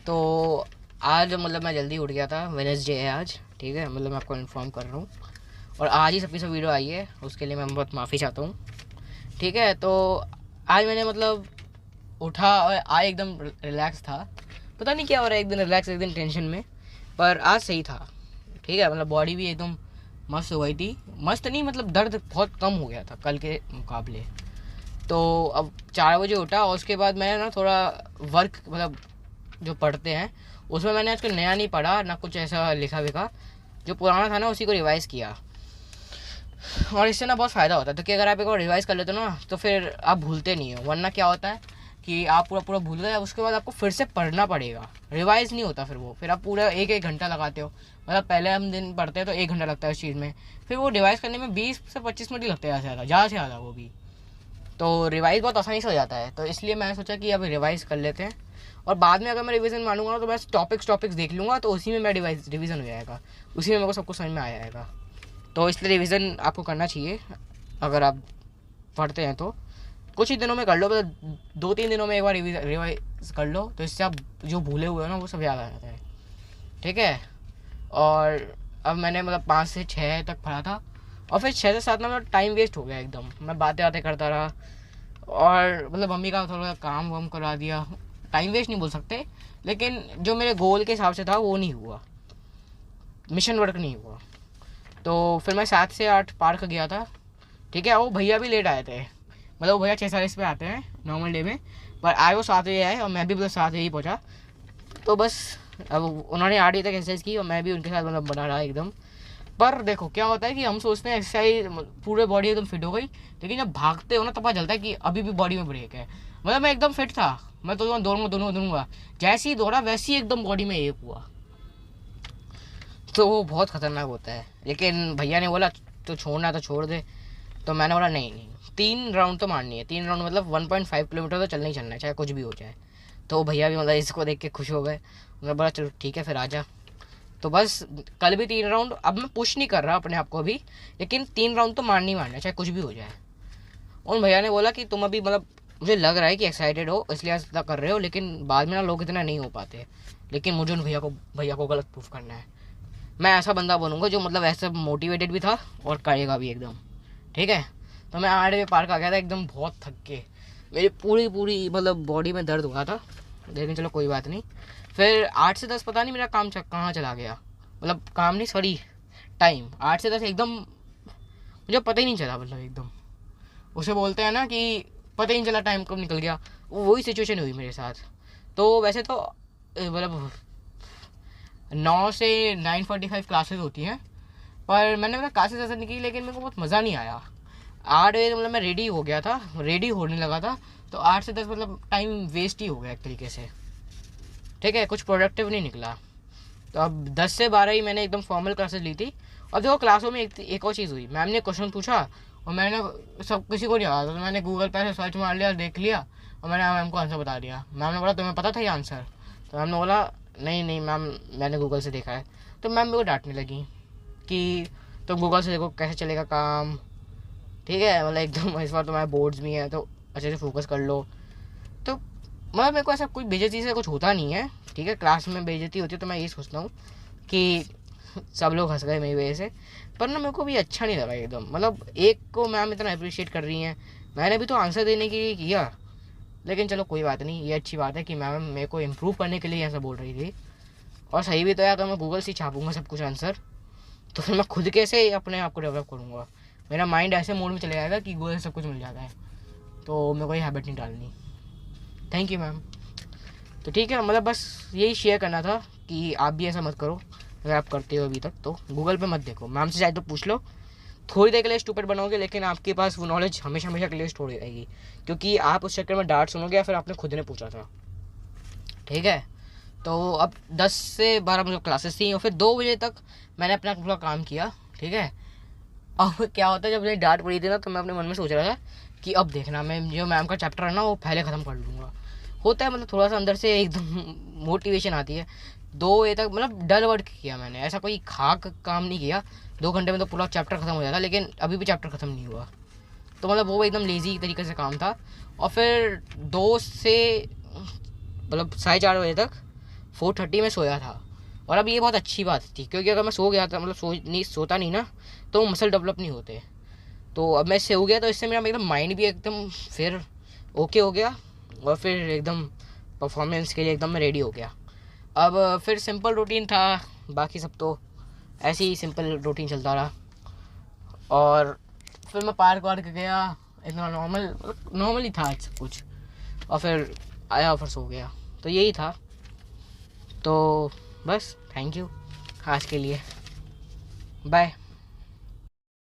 तो आज मतलब मैं जल्दी उठ गया था, वेडनेसडे है आज, ठीक है, मतलब मैं आपको इन्फॉर्म कर रहा हूँ। और आज ही सबकी सब वीडियो आई है, उसके लिए मैं बहुत माफ़ी चाहता हूँ, ठीक है। तो आज मैंने मतलब उठा और आज एकदम रिलैक्स था। पता नहीं क्या हो रहा है, एक दिन रिलैक्स एक दिन टेंशन में, पर आज सही था, ठीक है। मतलब बॉडी भी एकदम मस्त हो गई थी, मस्त नहीं मतलब दर्द बहुत कम हो गया था कल के मुकाबले। तो अब 4 बजे उठा और उसके बाद मैंने ना थोड़ा वर्क मतलब जो पढ़ते हैं उसमें मैंने आजकल नया नहीं पढ़ा ना कुछ ऐसा लिखा विखा, जो पुराना था ना उसी को रिवाइज़ किया। और इससे ना बहुत फ़ायदा होता है, तो कि अगर आप एक बार रिवाइज़ कर लेते हो ना तो फिर आप भूलते नहीं हो। वरना क्या होता है कि आप पूरा पूरा भूल गए, उसके बाद आपको फिर से पढ़ना पड़ेगा, रिवाइज़ नहीं होता फिर आप पूरा एक एक घंटा लगाते हो। मतलब पहले हम दिन पढ़ते हैं तो 1 घंटा लगता है उस चीज़ में, फिर वो रिवाइज़ करने में 20 से 25 मिनट ही लगते हैं ज़्यादा से ज़्यादा वो भी। तो रिवाइज़ बहुत आसानी से हो जाता है, तो इसलिए मैंने सोचा कि अब रिवाइज़ कर लेते हैं। और बाद में अगर मैं रिवीजन मानूंगा ना तो बस टॉपिक्स देख लूँगा, तो उसी में मैं रिवीजन हो जाएगा, उसी में मेरे को सब कुछ समझ में आ जाएगा। तो इसलिए रिवीजन आपको करना चाहिए अगर आप पढ़ते हैं तो। कुछ ही दिनों में कर लो, मतलब 2-3 दिनों में एक बार रिवाइज कर लो, तो इससे आप जो भूले हुए हो ना वो सब याद आ जाता है, ठीक है। और अब मैंने मतलब 5 से 6 तक पढ़ा था, और फिर 6 से 7 में मतलब टाइम वेस्ट हो गया एकदम, मैं बातें बातें करता रहा और मतलब मम्मी का थोड़ा काम वाम करवा दिया। टाइम वेस्ट नहीं बोल सकते, लेकिन जो मेरे गोल के हिसाब से था वो नहीं हुआ, मिशन वर्क नहीं हुआ। तो फिर मैं 7 से 8 पार्क गया था, ठीक है। वो भैया भी लेट आए थे, मतलब वो भैया 6:40 पे आते हैं नॉर्मल डे में, पर आए वो 7 बजे आए और मैं भी मतलब 7 बजे ही पहुँचा। तो बस अब उन्होंने 8 बजे तक एक्सरसाइज की और मैं भी उनके साथ मतलब बना रहा एकदम। पर देखो क्या होता है कि हम सोचते हैं एक्सरसाइज पूरे बॉडी एकदम फिट हो गई, लेकिन जब भागते हो ना तब पता चलता है कि अभी भी बॉडी में ब्रेक है। मतलब मैं एकदम फिट था, मैं तो दौड़ूंगा, जैसे ही दौड़ा वैसे ही एकदम बॉडी में एक हुआ। तो वो बहुत ख़तरनाक होता है, लेकिन भैया ने बोला तो छोड़ना तो छोड़ दे। तो मैंने बोला नहीं नहीं, 3 राउंड तो मारनी है, 3 राउंड मतलब 1.5 किलोमीटर तो चलना ही चलना है, चाहे कुछ भी हो जाए। तो भैया भी मतलब इसको देख के खुश हो गए, उन्होंने बोला चलो ठीक है फिर आ जा। तो बस कल भी 3 राउंड, अब मैं पुश नहीं कर रहा अपने आप को अभी, लेकिन 3 राउंड तो मारनी ही मारना है, चाहे कुछ भी हो जाए। उन भैया ने बोला कि तुम अभी मतलब मुझे लग रहा है कि एक्साइटेड हो इसलिए ऐसा कर रहे हो, लेकिन बाद में ना लोग इतना नहीं हो पाते। लेकिन मुझे उन भैया को गलत प्रूफ करना है। मैं ऐसा बंदा बनूंगा जो मतलब ऐसा मोटिवेटेड भी था और करेगा भी एकदम, ठीक है। तो मैं 8 बजे पार्क आ गया था एकदम बहुत थक के, मेरी पूरी पूरी मतलब बॉडी में दर्द हुआ था, लेकिन चलो कोई बात नहीं। फिर 8 से 10 पता नहीं मेरा काम कहाँ चला गया, मतलब काम नहीं सॉरी टाइम, 8 से 10 एकदम मुझे पता ही नहीं चला, मतलब एकदम उसे बोलते हैं ना कि पता ही नहीं चला टाइम कब निकल गया, वही सिचुएशन हुई मेरे साथ। तो वैसे तो मतलब 9 से 9:45 क्लासेस होती हैं, पर मैंने मतलब क्लासेस ऐसा नहीं की, लेकिन मेरे को बहुत मज़ा नहीं आया। 8 बजे मतलब मैं रेडी हो गया था, रेडी होने लगा था, तो 8 से 10 मतलब टाइम वेस्ट ही हो गया एक तरीके से, ठीक है, कुछ प्रोडक्टिव नहीं निकला। तो अब 10 से 12 ही मैंने एकदम फॉर्मल क्लासेस ली थी। और देखो क्लासों में एक और चीज़ हुई, मैम ने क्वेश्चन पूछा और मैंने सब किसी को नहीं आता तो मैंने गूगल पे से सर्च मार लिया, देख लिया और मैंने मैम को आंसर बता दिया। मैम ने बोला तुम्हें पता था ये आंसर? तो मैम ने बोला नहीं नहीं मैम, मैंने गूगल से देखा है। तो मैम मेरे को डांटने लगी कि तुम गूगल से देखो कैसे चलेगा काम, ठीक है, मतलब एकदम इस बार तुम्हारे बोर्ड्स भी हैं तो अच्छे से फोकस कर लो। तो मतलब मेरे को ऐसा कोई बेइज्जती से कुछ होता नहीं है, ठीक है। क्लास में बेइज्जती होती है तो मैं यही सोचता हूँ कि सब लोग हंस गए मेरी वजह से, पर ना मेरे को भी अच्छा नहीं लगा एकदम। मतलब एक को मैम इतना अप्रिशिएट कर रही हैं, मैंने भी तो आंसर देने के लिए किया, लेकिन चलो कोई बात नहीं, ये अच्छी बात है कि मैम मेरे को इम्प्रूव करने के लिए ऐसा बोल रही थी। और सही भी तो है, तो मैं गूगल से ही छापूंगा सब कुछ आंसर, तो फिर मैं खुद कैसे अपने आप को डेवलप करूँगा? मेरा माइंड ऐसे मोड में चले जाएगा कि गूगल से सब कुछ मिल जाता है, तो मेरे को ये हैबिट नहीं डालनी। Thank you ma'am. तो ठीक है, मतलब बस यही शेयर करना था कि आप भी ऐसा मत करो, अगर आप करते हो अभी तक तो गूगल पे मत देखो, मैम से चाहे तो पूछ लो, थोड़ी देर के लिए स्टूपिड बनोगे लेकिन आपके पास वो नॉलेज हमेशा हमेशा के लिए स्टोर रहेगी, क्योंकि आप उस चक्कर में डांट सुनोगे या फिर आपने खुद ने पूछा था, ठीक है। तो अब 10 से 12 मुझे क्लासेस थी और फिर 2 बजे तक मैंने अपना पूरा काम किया, ठीक है। अब क्या होता है, जब मुझे डांट पड़ी थी ना तो मैं अपने मन में सोच रहा था कि अब देखना मैं जो मैम का चैप्टर है ना वो पहले ख़त्म कर लूँगा। होता है मतलब थोड़ा सा अंदर से एकदम मोटिवेशन आती है। 2 बजे तक मतलब डल वर्क किया मैंने, ऐसा कोई खाक काम नहीं किया। 2 घंटे में तो पूरा चैप्टर ख़त्म हो जाता, लेकिन अभी भी चैप्टर ख़त्म नहीं हुआ, तो मतलब वो एकदम लेज़ी तरीके से काम था। और फिर 2 से मतलब 4:30 बजे तक 4:30 में सोया था। और अब ये बहुत अच्छी बात थी, क्योंकि अगर मैं सो गया था, मतलब सोता नहीं ना, तो मसल डेवलप नहीं होते। तो अब मैं सो गया, तो इससे मेरा एकदम माइंड भी एकदम फिर ओके हो गया, और फिर एकदम परफॉर्मेंस के लिए एकदम मैं रेडी हो गया। अब फिर सिंपल रूटीन था, बाकी सब तो ऐसे ही सिंपल रूटीन चलता रहा। और फिर मैं पार्क वार्क गया, इतना नॉर्मल ही था आज सब कुछ, और फिर आया और फिर सो गया। तो यही था। तो बस थैंक यू आज के लिए, बाय।